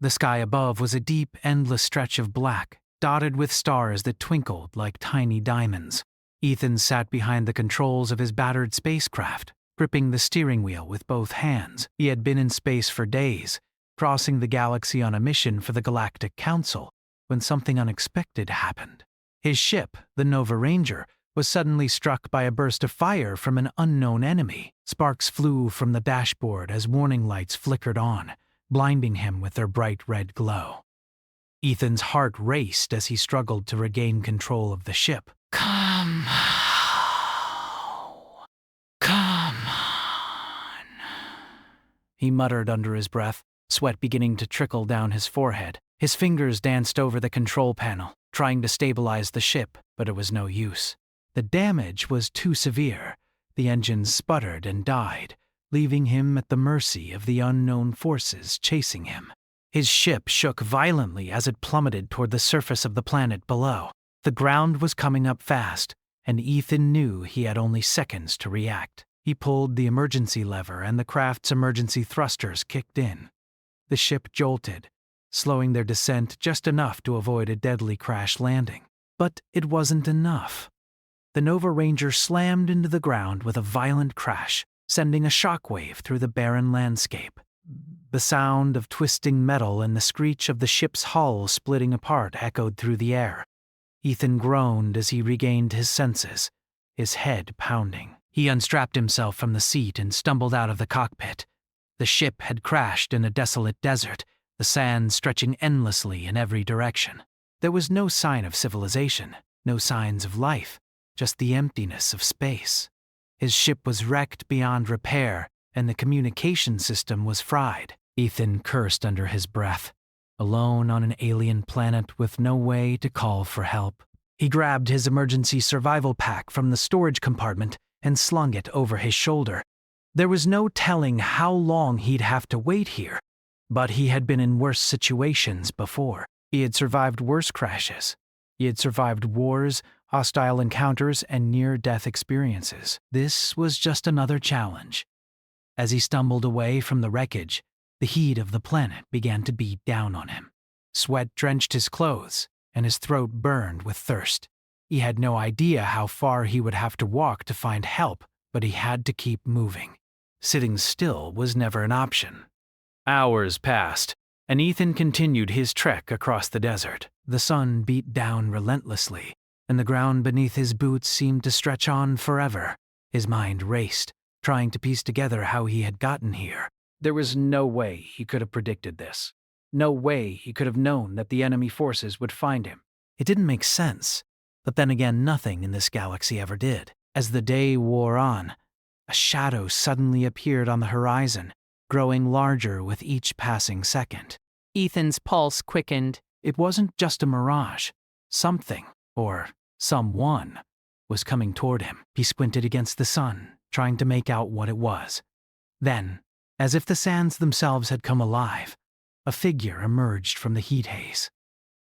The sky above was a deep, endless stretch of black, dotted with stars that twinkled like tiny diamonds. Ethan sat behind the controls of his battered spacecraft, gripping the steering wheel with both hands. He had been in space for days, crossing the galaxy on a mission for the Galactic Council, when something unexpected happened. His ship, the Nova Ranger, was suddenly struck by a burst of fire from an unknown enemy. Sparks flew from the dashboard as warning lights flickered on, blinding him with their bright red glow. Ethan's heart raced as he struggled to regain control of the ship. Come on, he muttered under his breath, sweat beginning to trickle down his forehead. His fingers danced over the control panel, trying to stabilize the ship, but it was no use. The damage was too severe. The engines sputtered and died, leaving him at the mercy of the unknown forces chasing him. His ship shook violently as it plummeted toward the surface of the planet below. The ground was coming up fast, and Ethan knew he had only seconds to react. He pulled the emergency lever and the craft's emergency thrusters kicked in. The ship jolted, slowing their descent just enough to avoid a deadly crash landing. But it wasn't enough. The Nova Ranger slammed into the ground with a violent crash, sending a shockwave through the barren landscape. The sound of twisting metal and the screech of the ship's hull splitting apart echoed through the air. Ethan groaned as he regained his senses, his head pounding. He unstrapped himself from the seat and stumbled out of the cockpit. The ship had crashed in a desolate desert, the sand stretching endlessly in every direction. There was no sign of civilization, no signs of life, just the emptiness of space. His ship was wrecked beyond repair, and the communication system was fried. Ethan cursed under his breath, alone on an alien planet with no way to call for help. He grabbed his emergency survival pack from the storage compartment and slung it over his shoulder. There was no telling how long he'd have to wait here, but he had been in worse situations before. He had survived worse crashes. He had survived wars, hostile encounters, and near-death experiences. This was just another challenge. As he stumbled away from the wreckage, the heat of the planet began to beat down on him. Sweat drenched his clothes, and his throat burned with thirst. He had no idea how far he would have to walk to find help, but he had to keep moving. Sitting still was never an option. Hours passed, and Ethan continued his trek across the desert. The sun beat down relentlessly, and the ground beneath his boots seemed to stretch on forever. His mind raced, trying to piece together how he had gotten here. There was no way he could have predicted this. No way he could have known that the enemy forces would find him. It didn't make sense, but then again nothing in this galaxy ever did. As the day wore on, a shadow suddenly appeared on the horizon, growing larger with each passing second. Ethan's pulse quickened. It wasn't just a mirage. Something, or someone, was coming toward him. He squinted against the sun, trying to make out what it was. Then, as if the sands themselves had come alive, a figure emerged from the heat haze.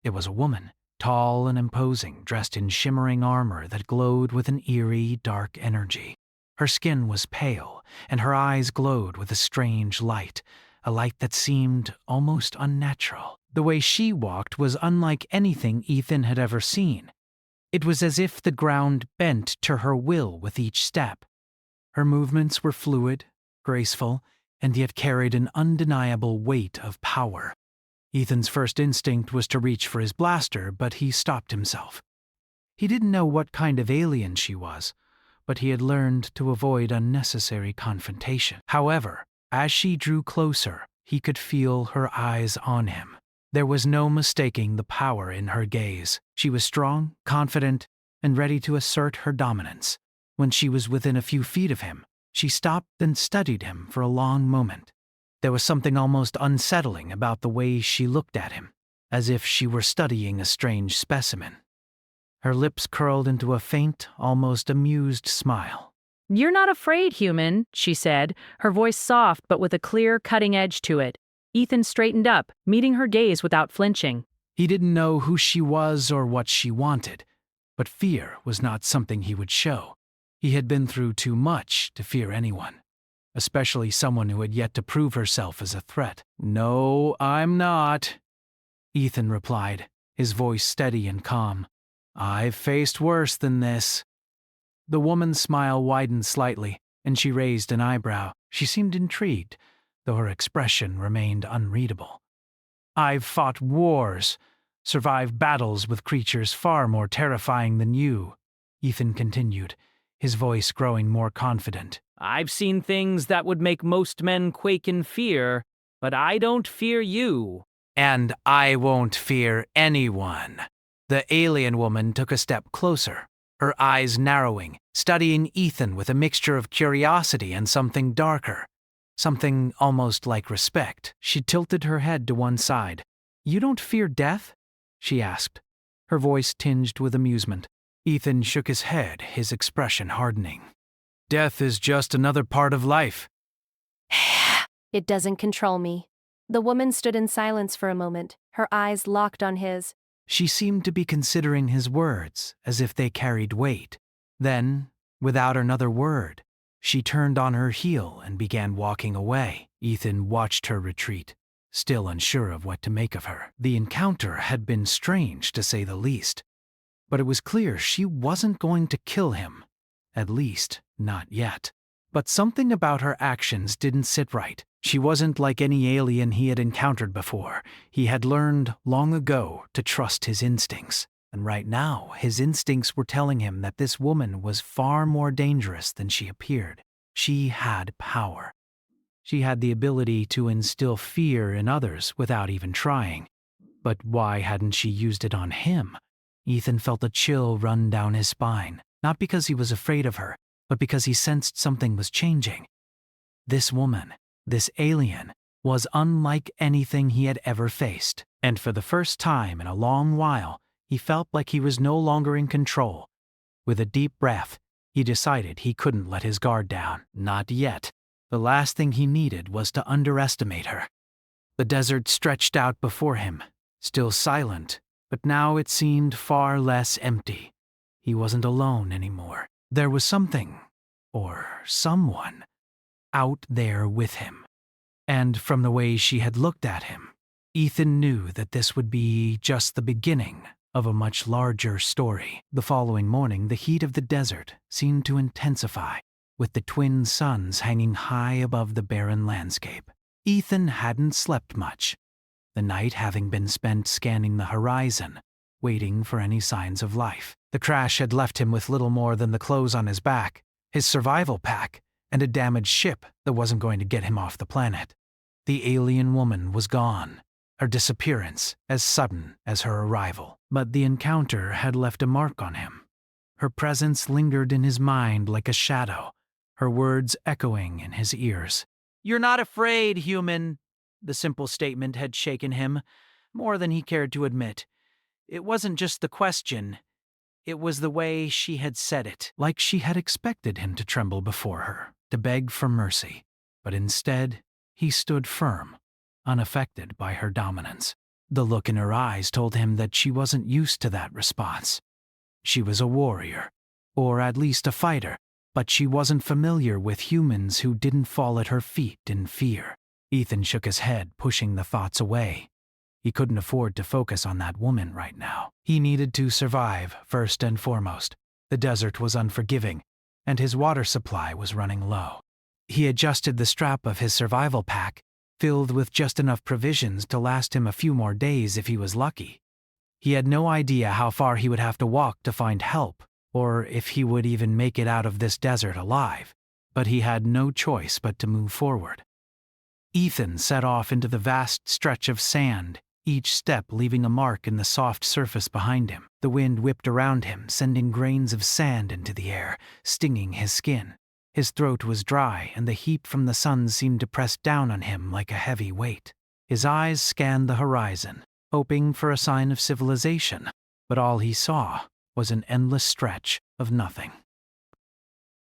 It was a woman, tall and imposing, dressed in shimmering armor that glowed with an eerie, dark energy. Her skin was pale, and her eyes glowed with a strange light, a light that seemed almost unnatural. The way she walked was unlike anything Ethan had ever seen. It was as if the ground bent to her will with each step. Her movements were fluid, graceful, and yet carried an undeniable weight of power. Ethan's first instinct was to reach for his blaster, but he stopped himself. He didn't know what kind of alien she was, but he had learned to avoid unnecessary confrontation. However, as she drew closer, he could feel her eyes on him. There was no mistaking the power in her gaze. She was strong, confident, and ready to assert her dominance. When she was within a few feet of him, she stopped and studied him for a long moment. There was something almost unsettling about the way she looked at him, as if she were studying a strange specimen. Her lips curled into a faint, almost amused smile. "You're not afraid, human," she said, her voice soft but with a clear, cutting edge to it. Ethan straightened up, meeting her gaze without flinching. He didn't know who she was or what she wanted, but fear was not something he would show. He had been through too much to fear anyone. especially someone who had yet to prove herself as a threat. "No, I'm not," Ethan replied, his voice steady and calm. "I've faced worse than this." The woman's smile widened slightly, and she raised an eyebrow. She seemed intrigued, though her expression remained unreadable. "I've fought wars, survived battles with creatures far more terrifying than you," Ethan continued, his voice growing more confident. "I've seen things that would make most men quake in fear, but I don't fear you." "And I won't fear anyone." The alien woman took a step closer, her eyes narrowing, studying Ethan with a mixture of curiosity and something darker, something almost like respect. She tilted her head to one side. "You don't fear death?" she asked, her voice tinged with amusement. Ethan shook his head, his expression hardening. "Death is just another part of life." It doesn't control me. The woman stood in silence for a moment, her eyes locked on his. She seemed to be considering his words as if they carried weight. Then, without another word, she turned on her heel and began walking away. Ethan watched her retreat, still unsure of what to make of her. The encounter had been strange, to say the least, but it was clear she wasn't going to kill him, at least not yet. But something about her actions didn't sit right. She wasn't like any alien he had encountered before. He had learned long ago to trust his instincts, and right now his instincts were telling him that this woman was far more dangerous than she appeared. She had power. She had the ability to instill fear in others without even trying. But why hadn't she used it on him? Ethan felt a chill run down his spine, not because he was afraid of her, but because he sensed something was changing. This woman, this alien, was unlike anything he had ever faced, and for the first time in a long while, he felt like he was no longer in control. With a deep breath, he decided he couldn't let his guard down. Not yet. The last thing he needed was to underestimate her. The desert stretched out before him, still silent, but now it seemed far less empty. He wasn't alone anymore. There was something, or someone, out there with him. And from the way she had looked at him, Ethan knew that this would be just the beginning of a much larger story. The following morning, the heat of the desert seemed to intensify, with the twin suns hanging high above the barren landscape. Ethan hadn't slept much, the night having been spent scanning the horizon, waiting for any signs of life. The crash had left him with little more than the clothes on his back, his survival pack, and a damaged ship that wasn't going to get him off the planet. The alien woman was gone, her disappearance as sudden as her arrival. But the encounter had left a mark on him. Her presence lingered in his mind like a shadow, her words echoing in his ears. "You're not afraid, human." The simple statement had shaken him, more than he cared to admit. It wasn't just the question, it was the way she had said it, like she had expected him to tremble before her, to beg for mercy. But instead, he stood firm, unaffected by her dominance. The look in her eyes told him that she wasn't used to that response. She was a warrior, or at least a fighter, but she wasn't familiar with humans who didn't fall at her feet in fear. Ethan shook his head, pushing the thoughts away. He couldn't afford to focus on that woman right now. He needed to survive, first and foremost. The desert was unforgiving, and his water supply was running low. He adjusted the strap of his survival pack, filled with just enough provisions to last him a few more days if he was lucky. He had no idea how far he would have to walk to find help, or if he would even make it out of this desert alive, but he had no choice but to move forward. Ethan set off into the vast stretch of sand, each step leaving a mark in the soft surface behind him. The wind whipped around him, sending grains of sand into the air, stinging his skin. His throat was dry, and the heat from the sun seemed to press down on him like a heavy weight. His eyes scanned the horizon, hoping for a sign of civilization, but all he saw was an endless stretch of nothing.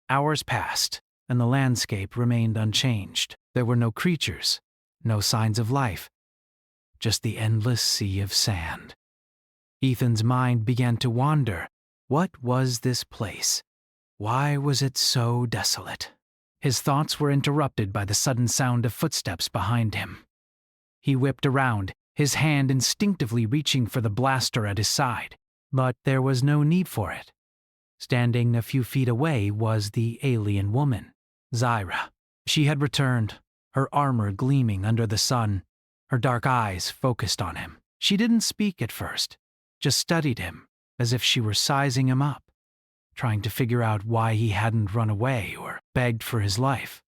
Hours passed, and the landscape remained unchanged. There were no creatures, no signs of life, just the endless sea of sand. Ethan's mind began to wander. What was this place? Why was it so desolate? His thoughts were interrupted by the sudden sound of footsteps behind him. He whipped around, his hand instinctively reaching for the blaster at his side, but there was no need for it. Standing a few feet away was the alien woman, Zyra. She had returned, her armor gleaming under the sun, her dark eyes focused on him. She didn't speak at first, just studied him, as if she were sizing him up, trying to figure out why he hadn't run away or begged for his life.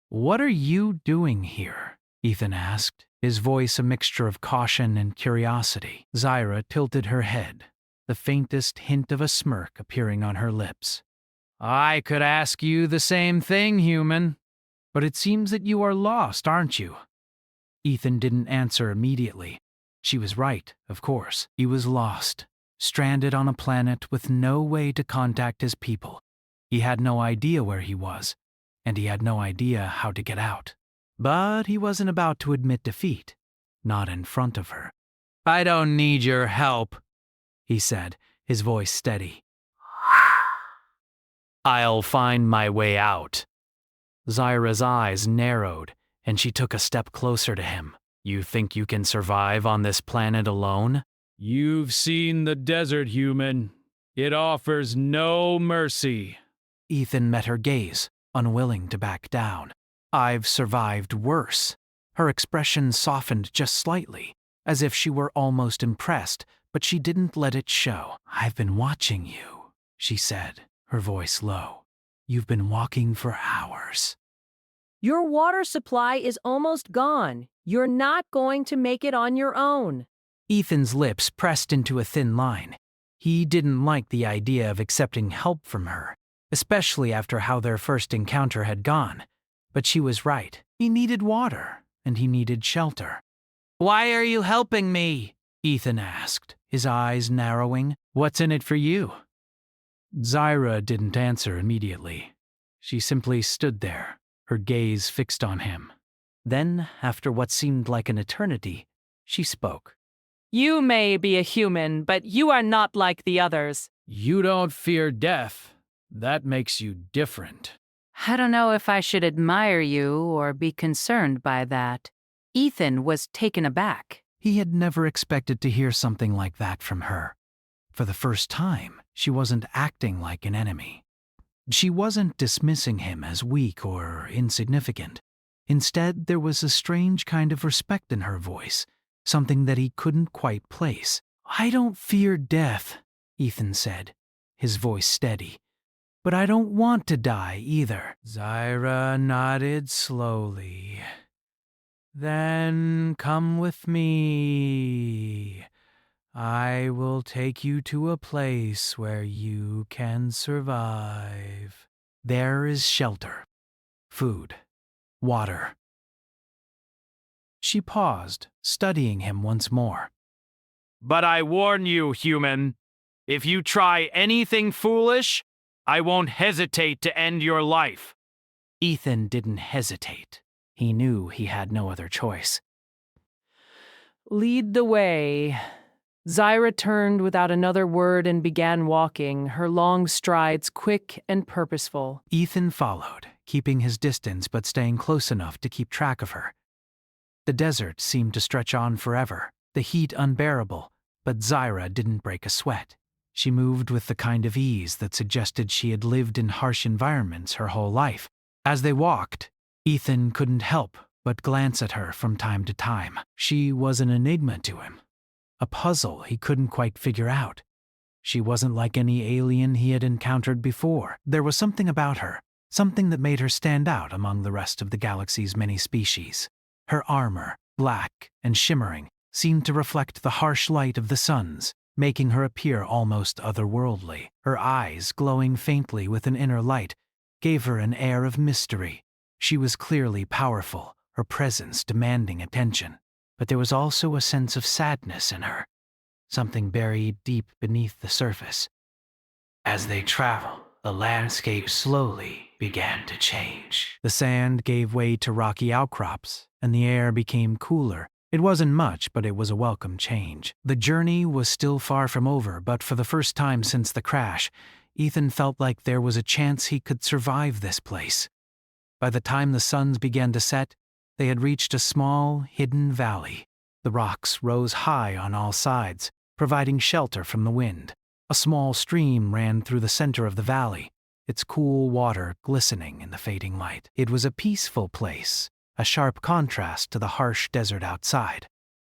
"What are you doing here?" Ethan asked, his voice a mixture of caution and curiosity. Zyra tilted her head, the faintest hint of a smirk appearing on her lips. "I could ask you the same thing, human. But it seems that you are lost, aren't you?" Ethan didn't answer immediately. She was right, of course. He was lost, stranded on a planet with no way to contact his people. He had no idea where he was, and he had no idea how to get out. But he wasn't about to admit defeat, not in front of her. "I don't need your help," he said, his voice steady. "I'll find my way out." Zyra's eyes narrowed, and she took a step closer to him. "You think you can survive on this planet alone?" "You've seen the desert, human. It offers no mercy." Ethan met her gaze, unwilling to back down. "I've survived worse." Her expression softened just slightly, as if she were almost impressed, but she didn't let it show. "I've been watching you," she said, her voice low. "You've been walking for hours." Your water supply is almost gone. You're not going to make it on your own. Ethan's lips pressed into a thin line. He didn't like the idea of accepting help from her, especially after how their first encounter had gone. But she was right. He needed water, and he needed shelter. "Why are you helping me?" Ethan asked, his eyes narrowing. "What's in it for you?" Zyra didn't answer immediately. She simply stood there, her gaze fixed on him. Then, after what seemed like an eternity, she spoke. You may be a human, but you are not like the others. "You don't fear death. That makes you different." I don't know if I should admire you or be concerned by that. Ethan was taken aback. He had never expected to hear something like that from her. For the first time, she wasn't acting like an enemy. She wasn't dismissing him as weak or insignificant. Instead, there was a strange kind of respect in her voice, something that he couldn't quite place. "I don't fear death," Ethan said, his voice steady. "But I don't want to die either." Zyra nodded slowly. "Then come with me. I will take you to a place where you can survive. There is shelter, food, water." She paused, studying him once more. "But I warn you, human, if you try anything foolish, I won't hesitate to end your life." Ethan didn't hesitate. He knew he had no other choice. Lead the way. Zyra turned without another word and began walking, her long strides quick and purposeful. Ethan followed, keeping his distance but staying close enough to keep track of her. The desert seemed to stretch on forever, the heat unbearable, but Zyra didn't break a sweat. She moved with the kind of ease that suggested she had lived in harsh environments her whole life. As they walked, Ethan couldn't help but glance at her from time to time. She was an enigma to him, a puzzle he couldn't quite figure out. She wasn't like any alien he had encountered before. There was something about her, something that made her stand out among the rest of the galaxy's many species. Her armor, black and shimmering, seemed to reflect the harsh light of the suns, making her appear almost otherworldly. Her eyes, glowing faintly with an inner light, gave her an air of mystery. She was clearly powerful, her presence demanding attention. But there was also a sense of sadness in her, something buried deep beneath the surface. As they traveled, the landscape slowly began to change. The sand gave way to rocky outcrops, and the air became cooler. It wasn't much, but it was a welcome change. The journey was still far from over, but for the first time since the crash, Ethan felt like there was a chance he could survive this place. By the time the suns began to set, they had reached a small, hidden valley. The rocks rose high on all sides, providing shelter from the wind. A small stream ran through the center of the valley, its cool water glistening in the fading light. It was a peaceful place, a sharp contrast to the harsh desert outside.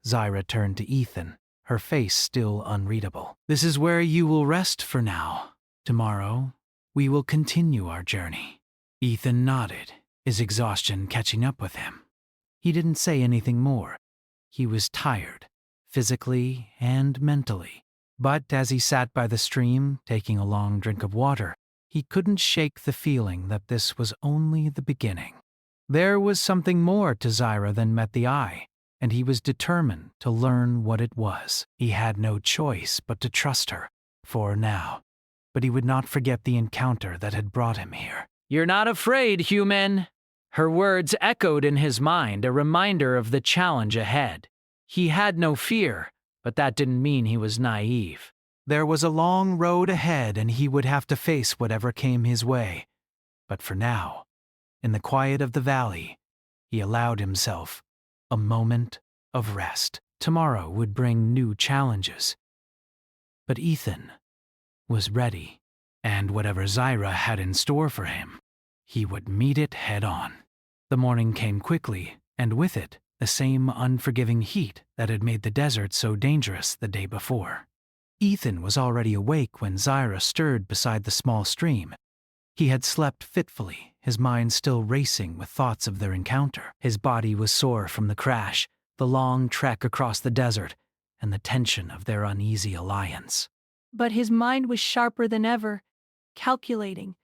Zyra turned to Ethan, her face still unreadable. "This is where you will rest for now. Tomorrow, we will continue our journey." Ethan nodded, his exhaustion catching up with him. He didn't say anything more. He was tired, physically and mentally. But as he sat by the stream, taking a long drink of water, he couldn't shake the feeling that this was only the beginning. There was something more to Zyra than met the eye, and he was determined to learn what it was. He had no choice but to trust her, for now. But he would not forget the encounter that had brought him here. "You're not afraid, human." Her words echoed in his mind, a reminder of the challenge ahead. He had no fear, but that didn't mean he was naive. There was a long road ahead and he would have to face whatever came his way. But for now, in the quiet of the valley, he allowed himself a moment of rest. Tomorrow would bring new challenges. But Ethan was ready, and whatever Zyra had in store for him, he would meet it head on. The morning came quickly, and with it, the same unforgiving heat that had made the desert so dangerous the day before. Ethan was already awake when Zyra stirred beside the small stream. He had slept fitfully, his mind still racing with thoughts of their encounter. His body was sore from the crash, the long trek across the desert, and the tension of their uneasy alliance. But his mind was sharper than ever, calculating,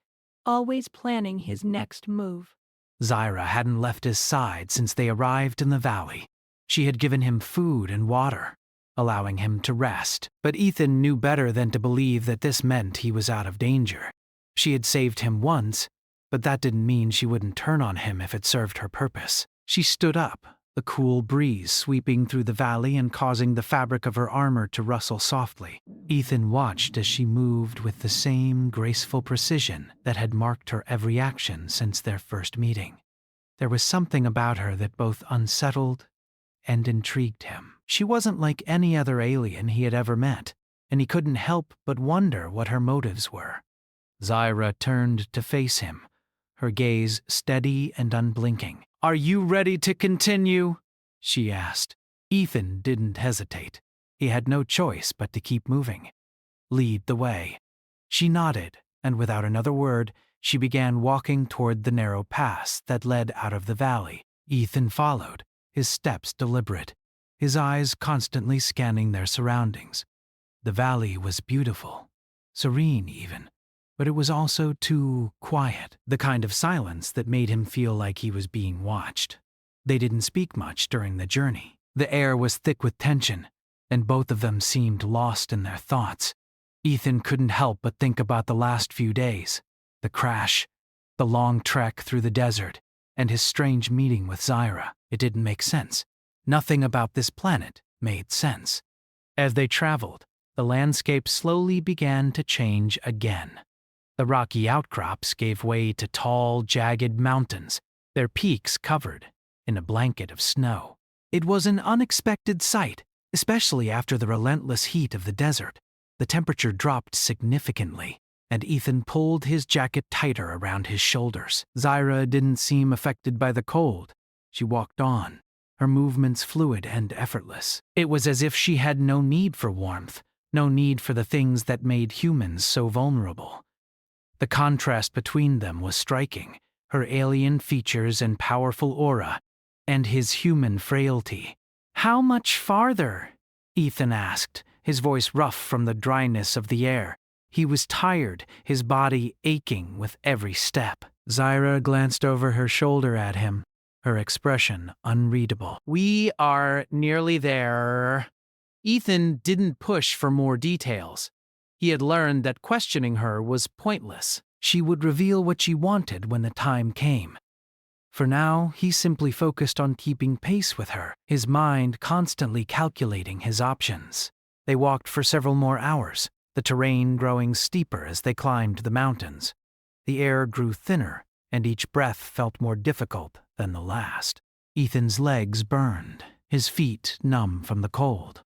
always planning his next move. Zyra hadn't left his side since they arrived in the valley. She had given him food and water, allowing him to rest. But Ethan knew better than to believe that this meant he was out of danger. She had saved him once, but that didn't mean she wouldn't turn on him if it served her purpose. She stood up, the cool breeze sweeping through the valley and causing the fabric of her armor to rustle softly. Ethan watched as she moved with the same graceful precision that had marked her every action since their first meeting. There was something about her that both unsettled and intrigued him. She wasn't like any other alien he had ever met, and he couldn't help but wonder what her motives were. Zyra turned to face him, her gaze steady and unblinking. "Are you ready to continue?" she asked. Ethan didn't hesitate. He had no choice but to keep moving. "Lead the way." She nodded, and without another word, she began walking toward the narrow pass that led out of the valley. Ethan followed, his steps deliberate, his eyes constantly scanning their surroundings. The valley was beautiful, serene even, but it was also too quiet, the kind of silence that made him feel like he was being watched. They didn't speak much during the journey. The air was thick with tension, and both of them seemed lost in their thoughts. Ethan couldn't help but think about the last few days, the crash, the long trek through the desert, and his strange meeting with Zyra. It didn't make sense. Nothing about this planet made sense. As they traveled, the landscape slowly began to change again. The rocky outcrops gave way to tall, jagged mountains, their peaks covered in a blanket of snow. It was an unexpected sight, especially after the relentless heat of the desert. The temperature dropped significantly, and Ethan pulled his jacket tighter around his shoulders. Zyra didn't seem affected by the cold. She walked on, her movements fluid and effortless. It was as if she had no need for warmth, no need for the things that made humans so vulnerable. The contrast between them was striking, her alien features and powerful aura, and his human frailty. "How much farther?" Ethan asked, his voice rough from the dryness of the air. He was tired, his body aching with every step. Zyra glanced over her shoulder at him, her expression unreadable. "We are nearly there." Ethan didn't push for more details. He had learned that questioning her was pointless. She would reveal what she wanted when the time came. For now, he simply focused on keeping pace with her, his mind constantly calculating his options. They walked for several more hours, the terrain growing steeper as they climbed the mountains. The air grew thinner, and each breath felt more difficult than the last. Ethan's legs burned, his feet numb from the cold.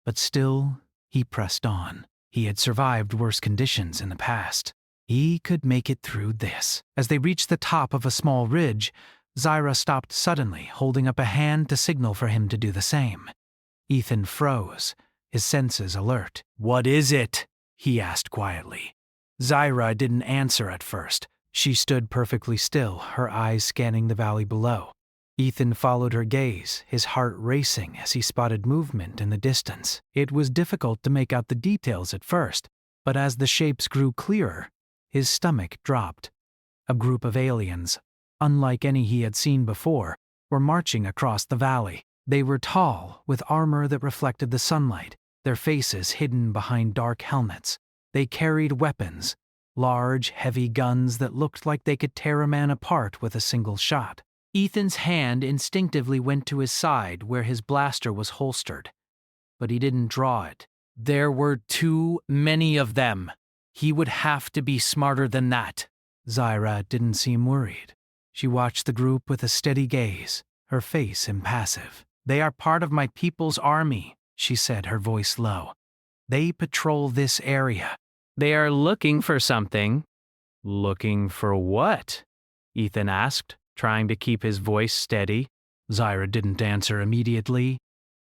But still, he pressed on. He had survived worse conditions in the past. He could make it through this. As they reached the top of a small ridge, Zyra stopped suddenly, holding up a hand to signal for him to do the same. Ethan froze, his senses alert. "What is it?" he asked quietly. Zyra didn't answer at first. She stood perfectly still, her eyes scanning the valley below. Ethan followed her gaze, his heart racing as he spotted movement in the distance. It was difficult to make out the details at first, but as the shapes grew clearer, his stomach dropped. A group of aliens, unlike any he had seen before, were marching across the valley. They were tall, with armor that reflected the sunlight, their faces hidden behind dark helmets. They carried weapons, large, heavy guns that looked like they could tear a man apart with a single shot. Ethan's hand instinctively went to his side where his blaster was holstered, but he didn't draw it. There were too many of them. He would have to be smarter than that. Zyra didn't seem worried. She watched the group with a steady gaze, her face impassive. "They are part of my people's army," she said, her voice low. "They patrol this area. They are looking for something." "Looking for what?" Ethan asked, trying to keep his voice steady. Zyra didn't answer immediately.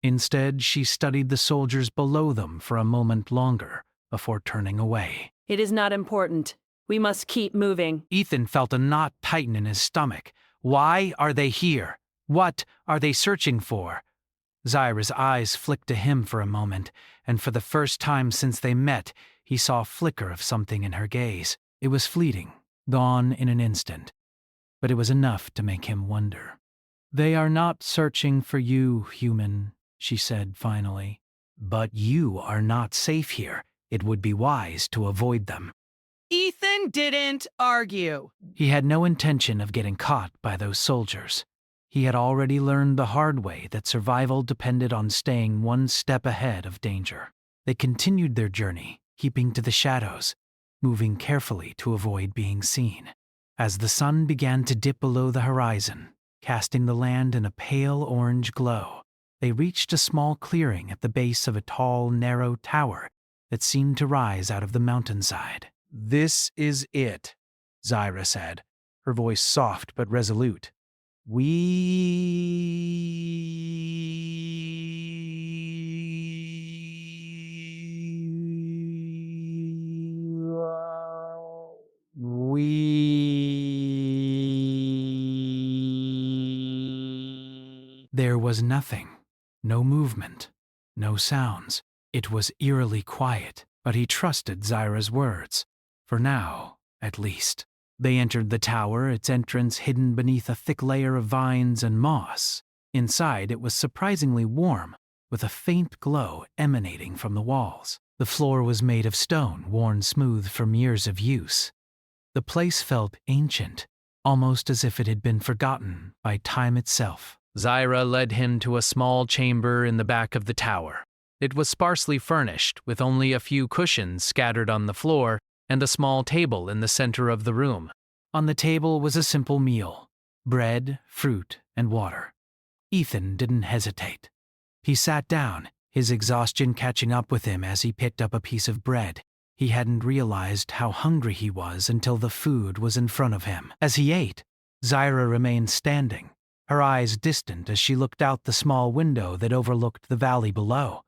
Instead, she studied the soldiers below them for a moment longer before turning away. It is not important. We must keep moving. Ethan felt a knot tighten in his stomach. Why are they here? What are they searching for? Zyra's eyes flicked to him for a moment, and for the first time since they met, he saw a flicker of something in her gaze. It was fleeting, gone in an instant, but it was enough to make him wonder. "They are not searching for you, human," she said finally. "But you are not safe here. It would be wise to avoid them." Ethan didn't argue. He had no intention of getting caught by those soldiers. He had already learned the hard way that survival depended on staying one step ahead of danger. They continued their journey, keeping to the shadows, moving carefully to avoid being seen. As the sun began to dip below the horizon, casting the land in a pale orange glow, they reached a small clearing at the base of a tall, narrow tower that seemed to rise out of the mountainside. "This is it," Zyra said, her voice soft but resolute. There was nothing, no movement, no sounds. It was eerily quiet, but he trusted Zyra's words, for now, at least. They entered the tower, its entrance hidden beneath a thick layer of vines and moss. Inside, it was surprisingly warm, with a faint glow emanating from the walls. The floor was made of stone, worn smooth from years of use. The place felt ancient, almost as if it had been forgotten by time itself. Zyra led him to a small chamber in the back of the tower. It was sparsely furnished, with only a few cushions scattered on the floor and a small table in the center of the room. On the table was a simple meal: bread, fruit, and water. Ethan didn't hesitate. He sat down, his exhaustion catching up with him as he picked up a piece of bread. He hadn't realized how hungry he was until the food was in front of him. As he ate, Zyra remained standing, her eyes distant as she looked out the small window that overlooked the valley below.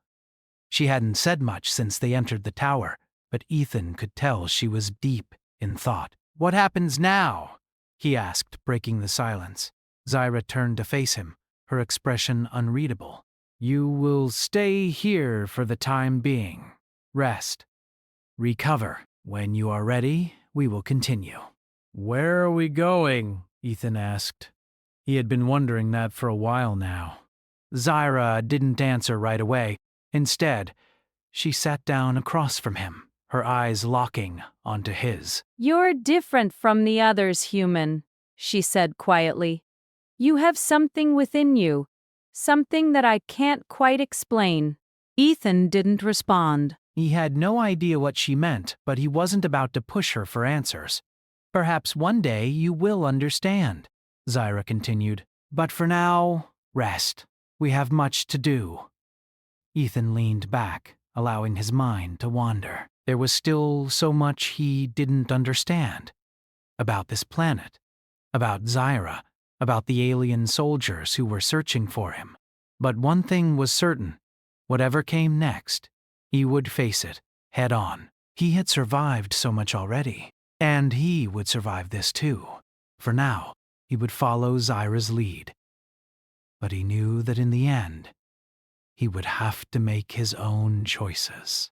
She hadn't said much since they entered the tower, but Ethan could tell she was deep in thought. "What happens now?" he asked, breaking the silence. Zyra turned to face him, her expression unreadable. "You will stay here for the time being. Rest. Recover. When you are ready, we will continue." "Where are we going?" Ethan asked. He had been wondering that for a while now. Zyra didn't answer right away. Instead, she sat down across from him, her eyes locking onto his. "You're different from the others, human," she said quietly. "You have something within you, something that I can't quite explain." Ethan didn't respond. He had no idea what she meant, but he wasn't about to push her for answers. Perhaps one day you will understand, Zyra continued. But for now, rest. We have much to do. Ethan leaned back, allowing his mind to wander. There was still so much he didn't understand. About this planet, about Zyra, about the alien soldiers who were searching for him. But one thing was certain. Whatever came next, he would face it, head on. He had survived so much already, and he would survive this too. For now, he would follow Zyra's lead. But he knew that in the end, he would have to make his own choices.